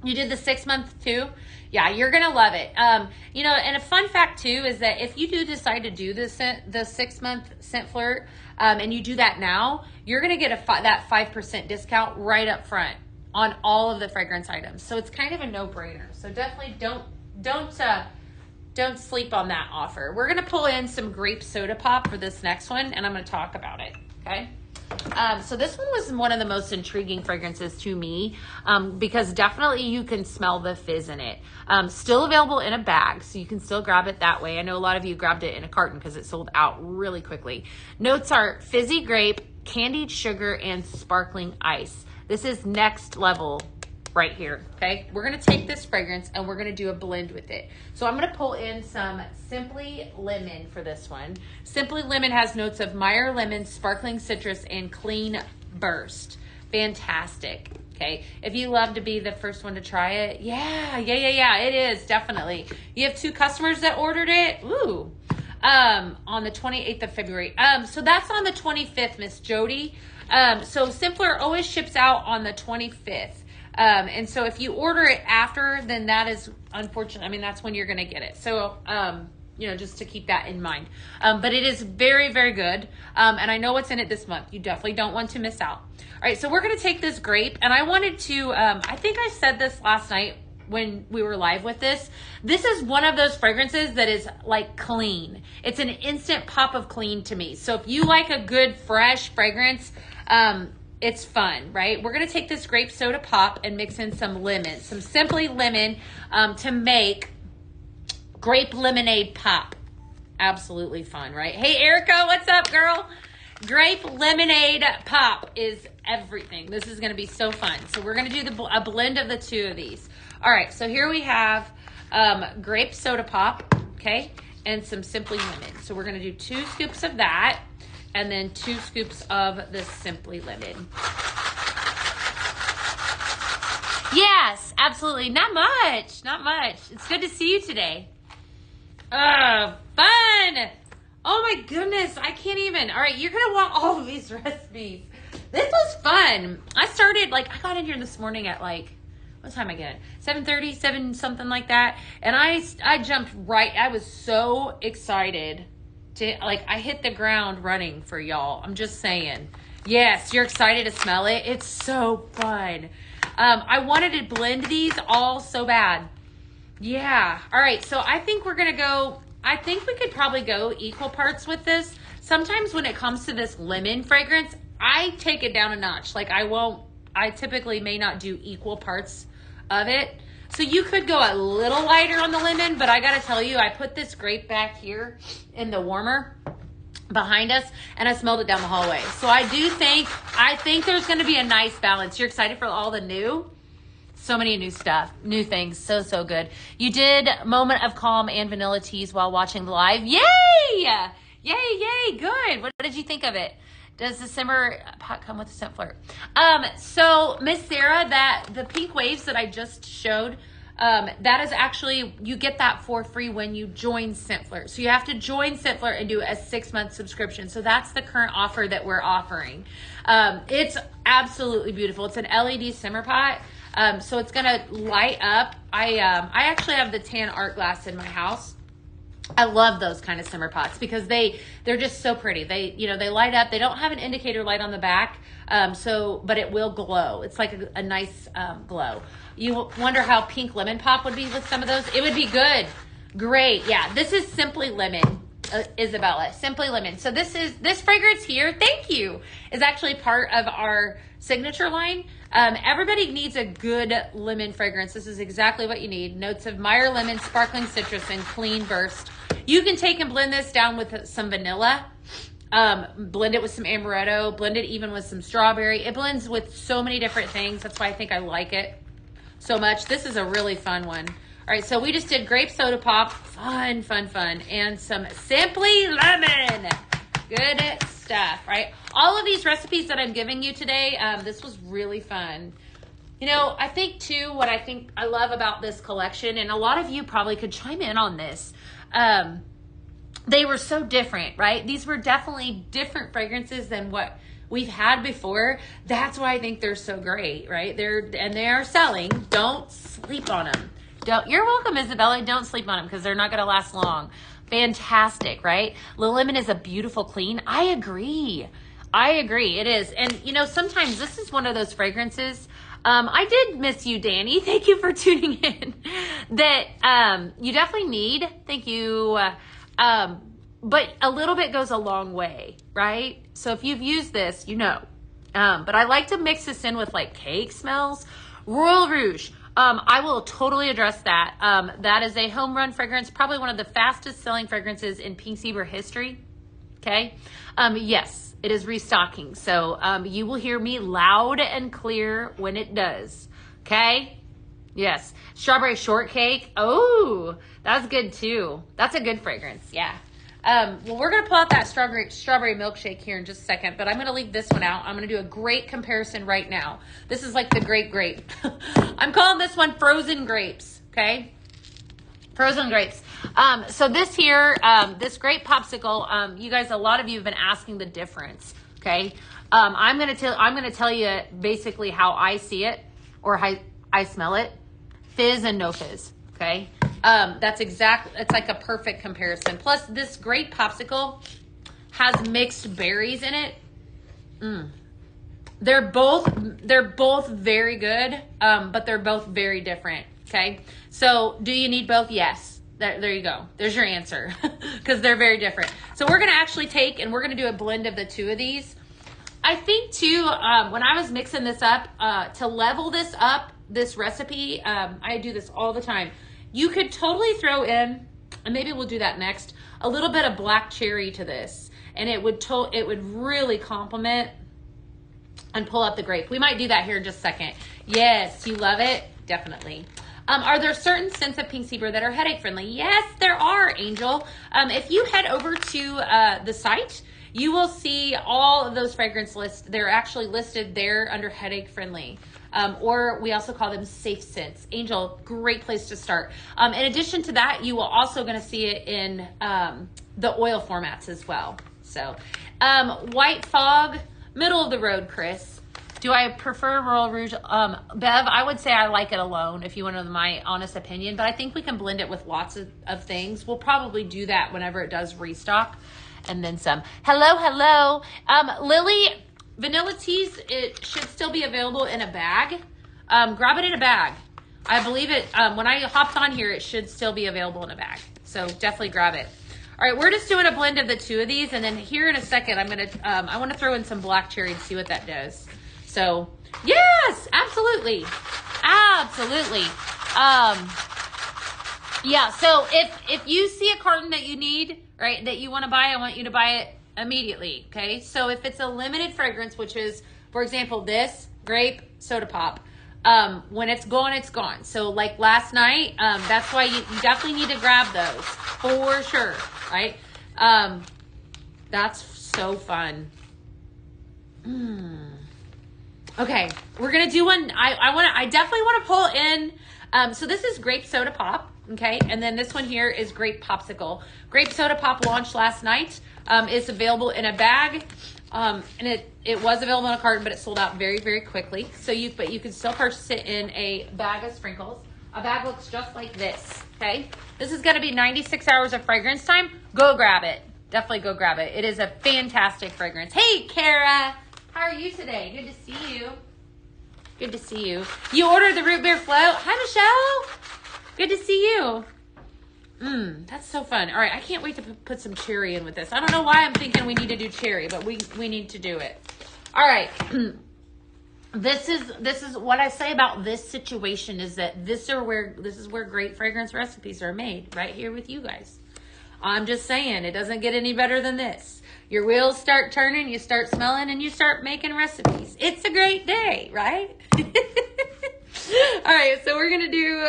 You did the 6-month too? Yeah, you're going to love it. And a fun fact too is that if you do decide to do the 6-month Scentflirt, and you do that now, you're going to get that 5% discount right up front on all of the fragrance items. So it's kind of a no-brainer. So definitely don't sleep on that offer. We're going to pull in some grape soda pop for this next one, and I'm going to talk about it. Okay. So this one was one of the most intriguing fragrances to me, because definitely you can smell the fizz in it. Still available in a bag, so you can still grab it that way. I know a lot of you grabbed it in a carton because it sold out really quickly. Notes are fizzy grape, candied sugar, and sparkling ice. This is next level right here, okay? We're gonna take this fragrance and we're gonna do a blend with it. So I'm gonna pull in some Simply Lemon for this one. Simply Lemon has notes of Meyer lemon, sparkling citrus, and clean burst. Fantastic, okay? If you love to be the first one to try it, yeah, it is, definitely. You have 2 customers that ordered it, ooh, on the 28th of February. So that's on the 25th, Miss Jody. So Scentflirt always ships out on the 25th. And so if you order it after, then that is unfortunate. I mean, that's when you're going to get it. So, just to keep that in mind. But it is very, very good. And I know what's in it this month. You definitely don't want to miss out. All right. So we're going to take this grape, and I wanted to, I think I said this last night when we were live with this. This is one of those fragrances that is like clean. It's an instant pop of clean to me. So if you like a good, fresh fragrance, it's fun, right? We're going to take this grape soda pop and mix in some lemon, some Simply Lemon, to make grape lemonade pop. Absolutely fun, right? Hey, Erica, what's up, girl? Grape lemonade pop is everything. This is going to be so fun. So we're going to do a blend of the 2 of these. All right, so here we have grape soda pop, okay, and some Simply Lemon. So we're going to do 2 scoops of that, and then 2 scoops of the Simply Lemon. Yes, absolutely. Not much. Not much. It's good to see you today. Fun. Oh my goodness. I can't even. All right. You're going to want all of these recipes. This was fun. I got in here this morning at what time I get? 7:30, 7 something like that. And I jumped right. I was so excited I hit the ground running for y'all. I'm just saying. Yes, you're excited to smell it. It's so fun. I wanted to blend these all so bad. Yeah. All right. So I think we could probably go equal parts with this. Sometimes when it comes to this lemon fragrance, I take it down a notch. I typically may not do equal parts of it. So you could go a little lighter on the lemon, but I got to tell you, I put this grape back here in the warmer behind us, and I smelled it down the hallway. So I think there's going to be a nice balance. You're excited for all the so many new stuff, new things. So good. You did Moment of Calm and Vanilla Teas while watching the live. Yay! Yay! Good. What did you think of it? Does the simmer pot come with a scent flirt? So Miss Sarah, the pink waves that I just showed, that is actually, you get that for free when you join Scent Flirt. So you have to join Scent Flirt and do a 6-month subscription. So that's the current offer that we're offering. It's absolutely beautiful. It's an LED simmer pot. So it's gonna light up. I actually have the tan art glass in my house. I love those kind of simmer pots because they're just so pretty. They light up. They don't have an indicator light on the back, but it will glow. It's like a nice glow. You wonder how pink lemon pop would be with some of those. It would be good. Great. Yeah, this is Simply Lemon, Isabella. Simply Lemon. So this fragrance here, thank you, is actually part of our signature line. Everybody needs a good lemon fragrance. This is exactly what you need. Notes of Meyer lemon, sparkling citrus, and clean burst. You can take and blend this down with some vanilla. Blend it with some amaretto. Blend it even with some strawberry. It blends with so many different things. That's why I think I like it so much. This is a really fun one. All right, so we just did grape soda pop. Fun. And some Simply Lemon. Good stuff, right? All of these recipes that I'm giving you today, this was really fun. I think too, what I love about this collection, and a lot of you probably could chime in on this, they were so different, right? These were definitely different fragrances than what we've had before. That's why I think they're so great, right? They are selling. Don't sleep on them. You're welcome, Isabella. Don't sleep on them because they're not going to last long. Fantastic, right? Lil Lemon is a beautiful clean. I agree. It is. And sometimes this is one of those fragrances. I did miss you, Danny. Thank you for tuning in. That you definitely need. Thank you. But a little bit goes a long way, right? So if you've used this, but I like to mix this in with cake smells. Royal Rouge. I will totally address that. That is a home run fragrance, probably one of the fastest selling fragrances in Pink Zebra history. Okay. Yes, it is restocking. So, you will hear me loud and clear when it does. Okay. Yes. Strawberry shortcake. Oh, that's good too. That's a good fragrance. Yeah. Well, we're going to pull out that strawberry milkshake here in just a second, but I'm going to leave this one out. I'm going to do a great comparison right now. This is like the great grape. I'm calling this one frozen grapes. Okay. Frozen grapes. So this here, this grape popsicle, you guys, a lot of you have been asking the difference. Okay. I'm going to tell you basically how I see it or how I smell it. Fizz and no fizz. Okay. It's like a perfect comparison. Plus this grape popsicle has mixed berries in it. They're both very good. But they're both very different. Okay. So do you need both? Yes. There you go. There's your answer because they're very different. So we're going to actually take and we're going to do a blend of the two of these. I think too, when I was mixing this up, to level this up, this recipe, I do this all the time. You could totally throw in, and maybe we'll do that next, a little bit of black cherry to this, and it would really complement and pull up the grape. We might do that here in just a second. Yes, you love it? Definitely. Are there certain scents of Pink Zebra that are headache friendly? Yes, there are, Angel. If you head over to the site, you will see all of those fragrance lists. They're actually listed there under headache friendly. Or we also call them safe scents. Angel, great place to start. In addition to that, you will also going to see it in the oil formats as well. So White Fog, middle of the road, Chris. Do I prefer Royal Rouge? Bev, I would say I like it alone if you want to know my honest opinion, but I think we can blend it with lots of things. We'll probably do that whenever it does restock and then some. Hello. Lily, Vanilla Teas, it should still be available in a bag. Grab it in a bag. I believe it, when I hopped on here, it should still be available in a bag. So definitely grab it. All right, we're just doing a blend of the two of these, and then here in a second, I want to throw in some black cherry and see what that does. So, yes, absolutely. Yeah, so if you see a carton that you need, right, that you want to buy, I want you to buy it immediately, okay? So if it's a limited fragrance, which is, for example, this grape soda pop, when it's gone, it's gone. So like last night, that's why you definitely need to grab those for sure, right? That's so fun. Okay, we're gonna do one. I definitely want to pull in. So this is grape soda pop, okay, and then this one here is grape popsicle. Grape soda pop launched last night. It's available in a bag, and it was available in a carton, but it sold out very, very quickly. So you can still purchase it in a bag of sprinkles. A bag looks just like this. Okay, this is gonna be 96 hours of fragrance time. Go grab it. Definitely go grab it. It is a fantastic fragrance. Hey, Kara. How are you today? Good to see you. Good to see you. You ordered the root beer float. Hi, Michelle. Good to see you. That's so fun. All right, I can't wait to put some cherry in with this. I don't know why I'm thinking we need to do cherry, but we need to do it. All right. This is what I say about this situation is that this is where great fragrance recipes are made, right here with you guys. I'm just saying, it doesn't get any better than this. Your wheels start turning, you start smelling, and you start making recipes. It's a great day, right? All right, so we're going to do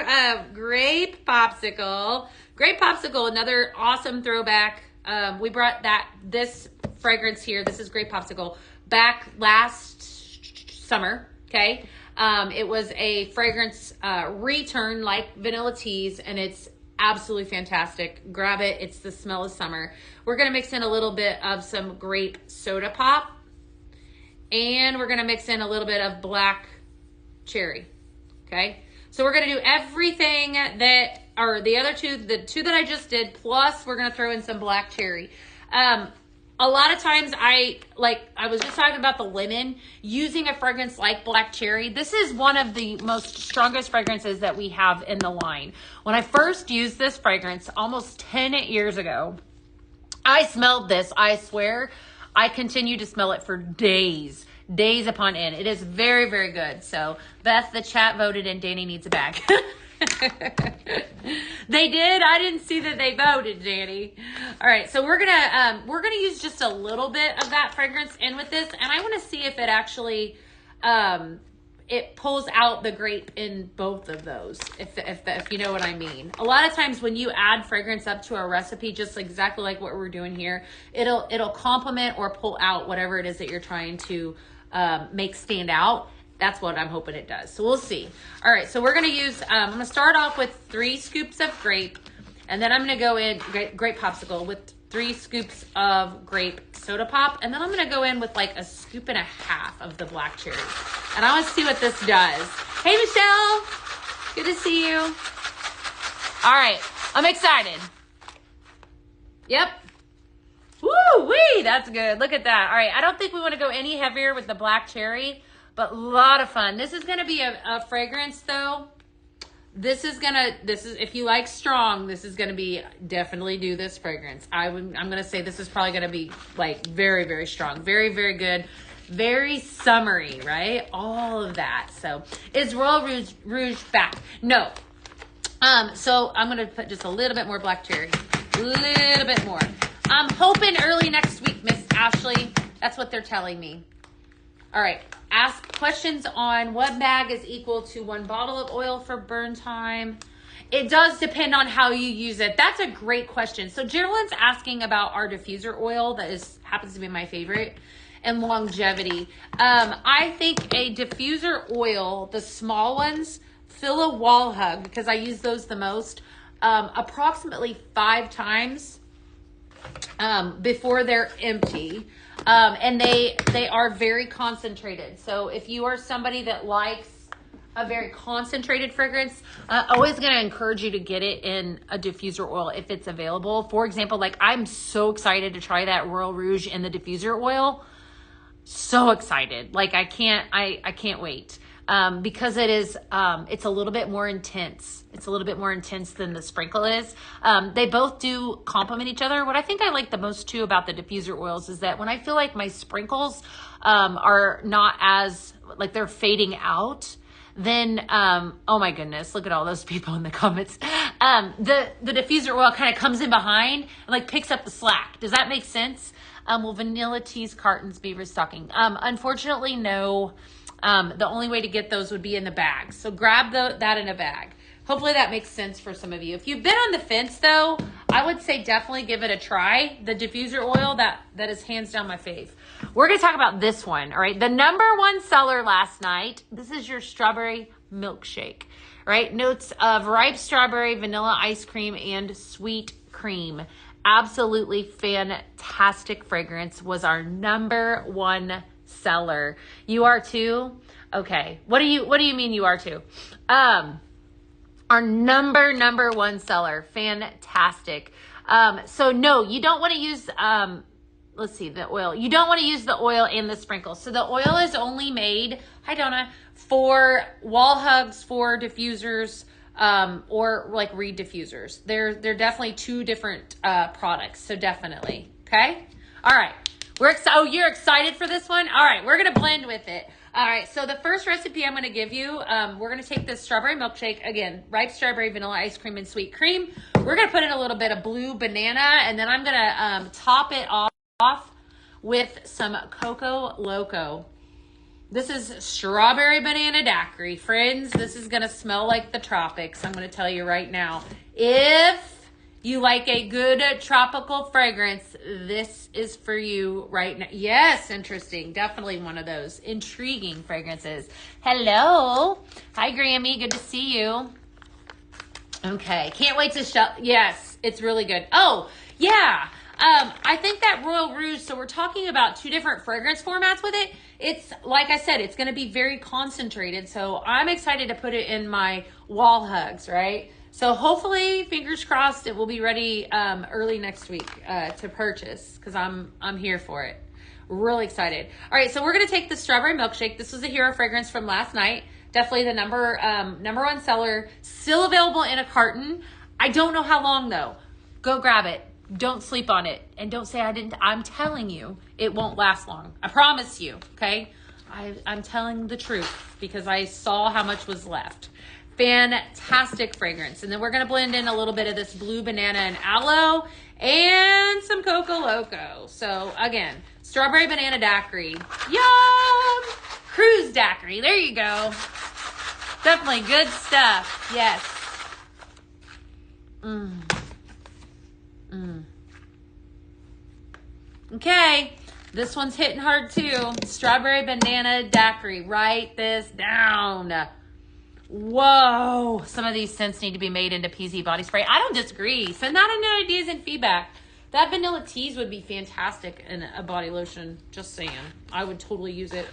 grape popsicle. Grape popsicle, another awesome throwback. We brought this fragrance here, this is grape popsicle, back last summer, okay? It was a fragrance return like Vanilla Teas, and it's absolutely fantastic. Grab it. It's the smell of summer. We're going to mix in a little bit of some grape soda pop, and we're going to mix in a little bit of black cherry. Okay. So we're going to do everything that, or the other two, the two that I just did, plus we're going to throw in some black cherry. A lot of times I was just talking about the lemon, using a fragrance like black cherry. This is one of the most strongest fragrances that we have in the line. When I first used this fragrance almost 10 years ago, I smelled this, I swear. I continue to smell it for days upon end. It is very, very good. So Beth, the chat voted and Danny needs a bag. They did. I didn't see that they voted, Danny. All right, so we're gonna use just a little bit of that fragrance in with this, and I want to see if it actually it pulls out the grape in both of those. If you know what I mean. A lot of times when you add fragrance up to a recipe, just exactly like what we're doing here, it'll complement or pull out whatever it is that you're trying to make stand out. That's what I'm hoping it does. So we'll see. All right, so we're going to use, I'm going to start off with 3 scoops of grape, and then I'm going to go in, grape popsicle, with 3 scoops of grape soda pop, and then I'm going to go in with like a scoop and a half of the black cherry. And I want to see what this does. Hey, Michelle. Good to see you. All right, I'm excited. Yep. Woo-wee, that's good. Look at that. All right, I don't think we want to go any heavier with the black cherry, but a lot of fun. This is going to be a fragrance though. This is if you like strong, this is going to be, definitely do this fragrance. I'm going to say this is probably going to be like very, very strong. Very, very good. Very summery, right? All of that. So is Royal Rouge back? No. So I'm going to put just a little bit more black cherry. A little bit more. I'm hoping early next week, Miss Ashley. That's what they're telling me. All right. Ask questions on what bag is equal to 1 bottle of oil for burn time. It does depend on how you use it. That's a great question. So Geraldine's asking about our diffuser oil that happens to be my favorite, and longevity. I think a diffuser oil, the small ones, fill a wall hug, because I use those the most, approximately 5 times before they're empty. And they are very concentrated. So if you are somebody that likes a very concentrated fragrance, always going to encourage you to get it in a diffuser oil if it's available. For example, like I'm so excited to try that Royal Rouge in the diffuser oil. So excited. Like I can't wait. Because it's a little bit more intense. It's a little bit more intense than the sprinkle is. They both do complement each other. What I think I like the most too about the diffuser oils is that when I feel like my sprinkles are not as, like they're fading out, then, oh my goodness, look at all those people in the comments. The diffuser oil kind of comes in behind and like picks up the slack. Does that make sense? Will Vanilla Teas cartons be restocking? Unfortunately, no. The only way to get those would be in the bag. So grab that in a bag. Hopefully that makes sense for some of you. If you've been on the fence though, I would say definitely give it a try. The diffuser oil, that is hands down my fave. We're going to talk about this one. All right. The #1 seller last night. This is your strawberry milkshake, right? Notes of ripe strawberry, vanilla ice cream, and sweet cream. Absolutely fantastic fragrance. Was our #1 seller. You are too? Okay. What do you mean you are too? Our #1 seller. Fantastic. So no, you don't want to use, let's see, the oil. You don't want to use the oil and the sprinkles. So the oil is only made, hi Donna, for wall hugs, for diffusers, or like reed diffusers. They're definitely 2 different, products. So definitely. Okay. All right. Oh, you're excited for this one? All right, we're going to blend with it. All right, so the first recipe I'm going to give you, we're going to take this strawberry milkshake, again, ripe strawberry, vanilla ice cream, and sweet cream. We're going to put in a little bit of blue banana, and then I'm going to top it off with some Coco Loco. This is strawberry banana daiquiri. Friends, this is going to smell like the tropics, I'm going to tell you right now. If you like a good tropical fragrance, this is for you right now. Yes, interesting. Definitely one of those intriguing fragrances. Hello. Hi, Grammy. Good to see you. Okay. Can't wait to show. Yes, it's really good. Oh, yeah. I think that Royal Rouge, so we're talking about 2 different fragrance formats with it. It's, like I said, it's going to be very concentrated. So I'm excited to put it in my wall hugs, right? So hopefully, fingers crossed, it will be ready early next week to purchase, because I'm here for it. Really excited. All right, so we're going to take the strawberry milkshake. This was a hero fragrance from last night. Definitely the #1 seller. Still available in a carton. I don't know how long, though. Go grab it. Don't sleep on it. And don't say I didn't. I'm telling you, it won't last long. I promise you, okay? I'm telling the truth because I saw how much was left. Fantastic fragrance. And then we're going to blend in a little bit of this blue banana and aloe and some Coco Loco. So again, strawberry banana daiquiri. Yum! Cruise daiquiri. There you go. Definitely good stuff. Yes. Okay. This one's hitting hard too. Strawberry banana daiquiri. Write this down. Whoa. Some of these scents need to be made into PZ body spray. I don't disagree. Send out any ideas and feedback. That Vanilla Teas would be fantastic in a body lotion. Just saying. I would totally use it.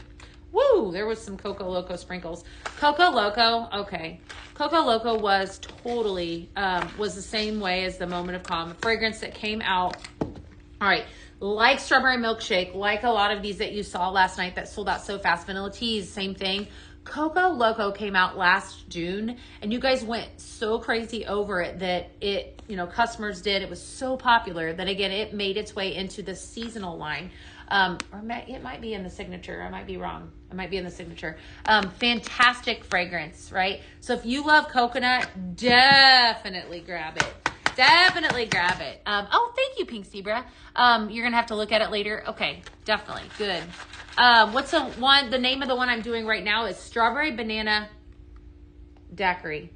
Woo! There was some Coco Loco sprinkles. Coco Loco, okay. Coco Loco was totally, was the same way as the Moment of Calm. A fragrance that came out. All right. Like strawberry milkshake, like a lot of these that you saw last night that sold out so fast. Vanilla Teas, same thing. Coco Loco came out last June, and you guys went so crazy over it that it, customers did. It was so popular that, again, it made its way into the seasonal line. It might be in the signature. I might be wrong. It might be in the signature. Fantastic fragrance, right? So if you love coconut, definitely grab it. Definitely grab it. Oh, thank you, Pink Zebra. You're going to have to look at it later. Okay, definitely. Good. What's the name of the one I'm doing right now is Strawberry Banana Daiquiri.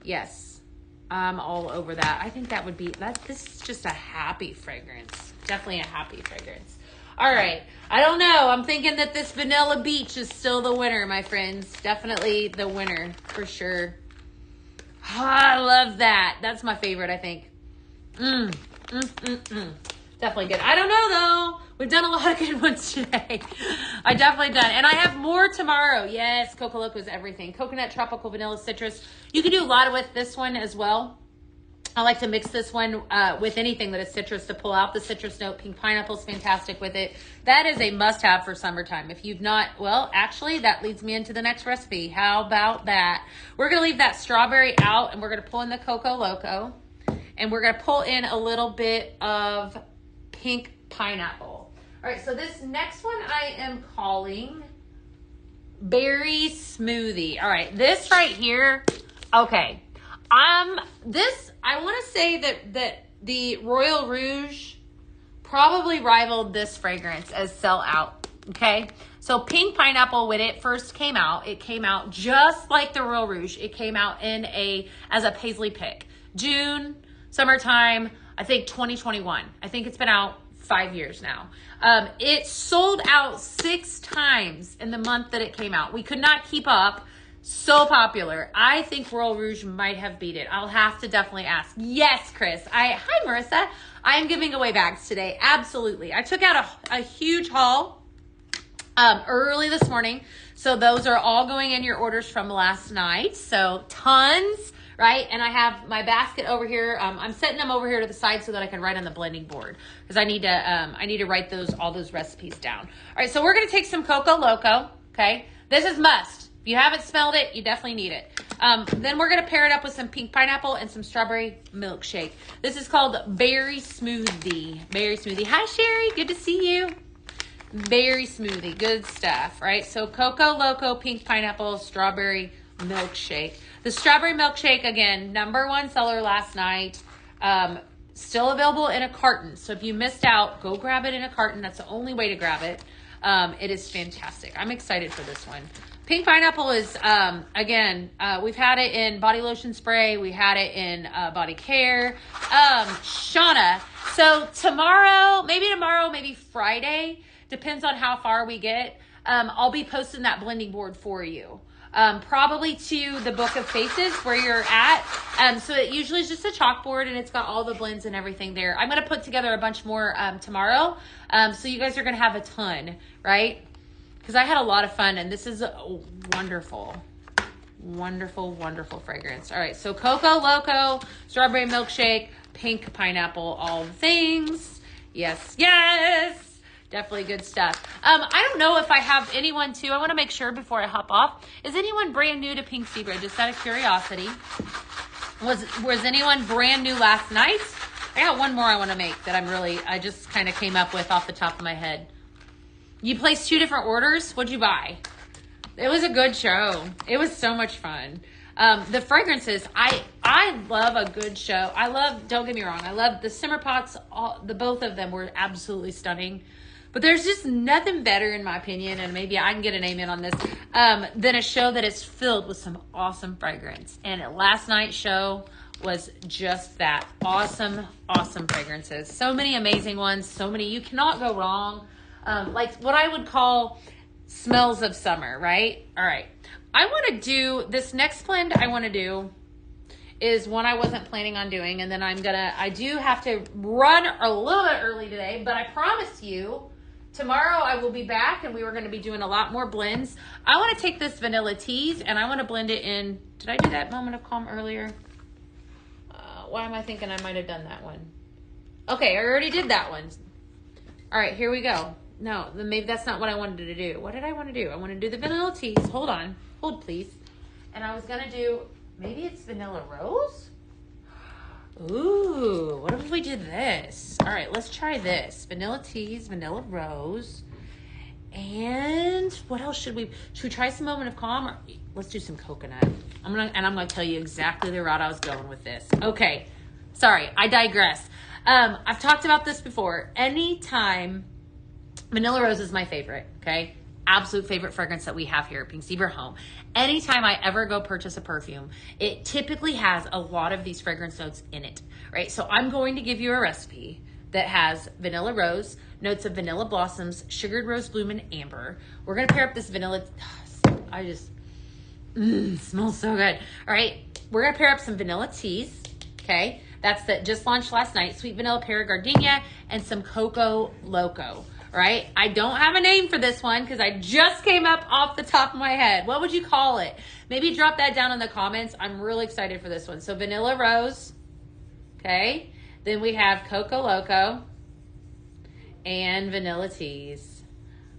Yes. I'm all over that. I think that would be, this is just a happy fragrance. Definitely a happy fragrance. All right. I don't know. I'm thinking that this Vanilla Beach is still the winner, my friends. Definitely the winner for sure. Oh, I love that. That's my favorite, I think. Definitely good. I don't know, though. We've done a lot of good ones today. I definitely done. And I have more tomorrow. Yes, Coco Loco is everything. Coconut, tropical, vanilla, citrus. You can do a lot with this one as well. I like to mix this one with anything that is citrus to pull out the citrus note. Pink pineapple is fantastic with it. That is a must-have for summertime. If you've not, well, actually, that leads me into the next recipe. How about that? We're going to leave that strawberry out, and we're going to pull in the Coco Loco. And we're going to pull in a little bit of pink pineapple. All right, so this next one I am calling Berry Smoothie. All right, this right here, okay. This, I want to say that the Royal Rouge probably rivaled this fragrance as sell out, okay? So pink pineapple, when it first came out, it came out just like the Royal Rouge. It came out as a paisley pick. June, summertime, I think 2021. I think it's been out 5 years now. It sold out 6 times in the month that it came out. We could not keep up. So popular. I think Royal Rouge might have beat it. I'll have to definitely ask. Yes, Chris. Hi, Marissa. I am giving away bags today. Absolutely. I took out a huge haul early this morning. So those are all going in your orders from last night. So tons, right? And I have my basket over here. I'm setting them over here to the side so that I can write on the blending board because I need to write all those recipes down. All right. So we're going to take some Coco Loco. Okay. This is must. If you haven't smelled it, you definitely need it. Then we're going to pair it up with some pink pineapple and some strawberry milkshake. This is called Berry Smoothie. Berry Smoothie. Hi, Sherry. Good to see you. Berry Smoothie. Good stuff, right? So Coco Loco, pink pineapple, strawberry milkshake. The strawberry milkshake, again, #1 seller last night. Still available in a carton. So if you missed out, go grab it in a carton. That's the only way to grab it. It is fantastic. I'm excited for this one. Pink pineapple is, again, we've had it in body lotion spray. We had it in body care. Shauna, so tomorrow, maybe Friday, depends on how far we get. I'll be posting that blending board for you. Probably to the Book of Faces where you're at. So it usually is just a chalkboard and it's got all the blends and everything there. I'm going to put together a bunch more tomorrow. So you guys are going to have a ton, right? Because I had a lot of fun, and this is a wonderful, wonderful, wonderful fragrance. All right, so Coco Loco, strawberry milkshake, pink pineapple, all the things. Yes, yes. Definitely good stuff. I don't know if I have anyone, too. I want to make sure before I hop off. Is anyone brand new to Pink Zebra? Just out of curiosity. Was anyone brand new last night? I got one more I want to make that I just kind of came up with off the top of my head. You placed 2 different orders. What'd you buy? It was a good show. It was so much fun. The fragrances, I love a good show. Don't get me wrong, I love the simmer pots. Both of them were absolutely stunning. But there's just nothing better, in my opinion, and maybe I can get an amen on this, than a show that is filled with some awesome fragrance. And last night's show was just that. Awesome, awesome fragrances. So many amazing ones. So many. You cannot go wrong. Like what I would call smells of summer, right? All right. I want to do this next blend. I want to do is one I wasn't planning on doing. And then I do have to run a little bit early today, but I promise you tomorrow I will be back and we were going to be doing a lot more blends. I want to take this Vanilla Teas and I want to blend it in. Did I do that Moment of Calm earlier? Why am I thinking I might have done that one? Okay. I already did that one. All right, here we go. No, maybe that's not what I wanted to do. What did I want to do? I want to do the Vanilla Teas. Hold on. Hold, please. And I was going to do, maybe it's Vanilla Rose? Ooh, what if we did this? All right, let's try this. Vanilla Teas, Vanilla Rose. And what else should we try some Moment of Calm? Or, let's do some coconut. I'm going to tell you exactly the route I was going with this. Okay. Sorry, I digress. I've talked about this before. Anytime, Vanilla Rose is my favorite, okay? absolute favorite fragrance that we have here at Pink Zebra Home. Anytime I ever go purchase a perfume, it typically has a lot of these fragrance notes in it, right? So I'm going to give you a recipe that has vanilla rose, notes of vanilla blossoms, sugared rose bloom, and amber. We're gonna pair up this vanilla. Smells so good. All right, we're gonna pair up some vanilla teas. Okay, that's that just launched last night. Sweet vanilla pear gardenia and some cocoa loco. All right, I don't have a name for this one because I just came up off the top of my head. What would you call it? Maybe drop that down in the comments. I'm really excited for this one. So vanilla rose. Okay. Then we have Coco Loco and vanilla teas.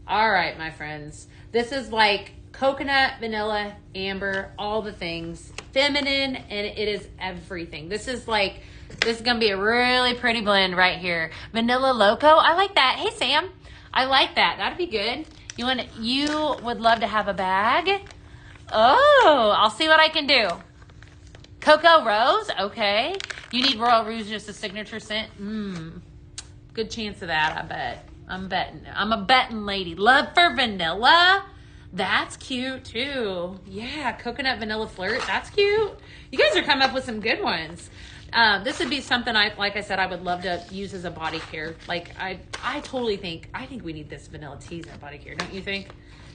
All right, my friends. This is like coconut, vanilla, amber, all the things. Feminine, and it is everything. This is going to be a really pretty blend right here. Vanilla Loco. I like that. Hey, Sam. I like that. That'd be good. You would love to have a bag? Oh, I'll see what I can do. Cocoa Rose, okay. You need Royal Rouge, just a signature scent? Good chance of that, I bet. I'm betting. I'm a betting lady. Love for vanilla. That's cute too. Yeah, coconut vanilla flirt. That's cute. You guys are coming up with some good ones. This would be something like I said, I would love to use as a body care. Like I think we need this vanilla teas in body care. Don't you think?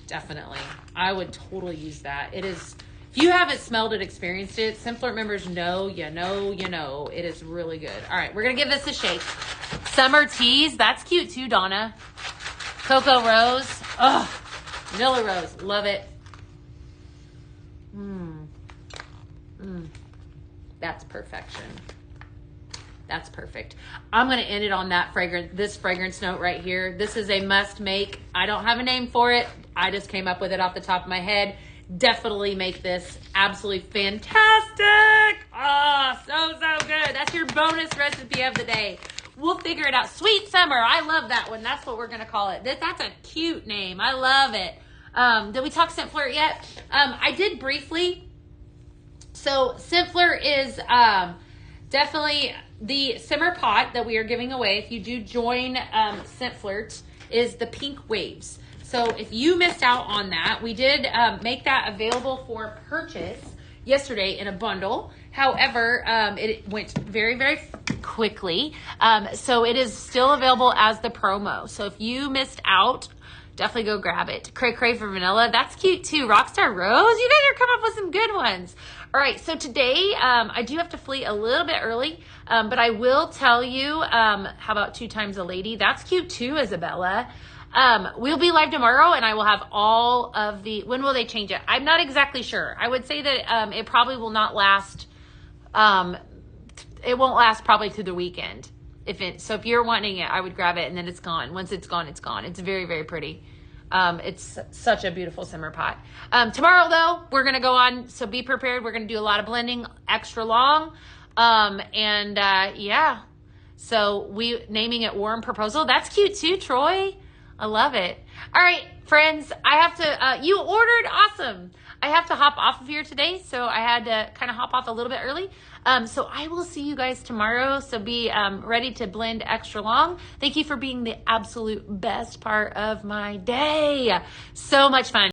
Definitely. I would totally use that. It is. If you haven't smelled it, experienced it, Simflirt members know, you know. It is really good. All right, we're going to give this a shake. Summer teas, that's cute too, Donna. Cocoa Rose. Ugh. Vanilla Rose, love it. That's perfection. That's perfect. I'm going to end it on that this fragrance note right here. This is a must make. I don't have a name for it. I just came up with it off the top of my head. Definitely make this absolutely fantastic. Oh, so good. That's your bonus recipe of the day. We'll figure it out. Sweet Summer. I love that one. That's what we're going to call it. That's a cute name. I love it. Did we talk Simflirt yet? I did briefly. So Simflirt is definitely the simmer pot that we are giving away. If you do join Simflirt, is the pink waves. So if you missed out on that, we did make that available for purchase yesterday in a bundle. However, it went very, very quickly. So it is still available as the promo. So if you missed out, definitely go grab it. Cray Cray for vanilla. That's cute too. Rockstar Rose. You guys are coming up with some good ones. All right. So today, I do have to flee a little bit early, but I will tell you, how about 2 times a lady? That's cute too, Isabella. We'll be live tomorrow and I will have all of when will they change it? I'm not exactly sure. I would say that, it probably will not last, it won't last probably through the weekend. So if you're wanting it, I would grab it and then it's gone. Once it's gone, it's gone. It's very, very pretty. It's such a beautiful simmer pot. Tomorrow though, we're going to go on. So be prepared. We're going to do a lot of blending, extra long. Yeah. So naming it Warm Proposal. That's cute too, Troy. I love it. All right, friends, I have to, you ordered, awesome. I have to hop off of here today, so I had to kind of hop off a little bit early. So I will see you guys tomorrow, so be ready to blend extra long. Thank you for being the absolute best part of my day. So much fun.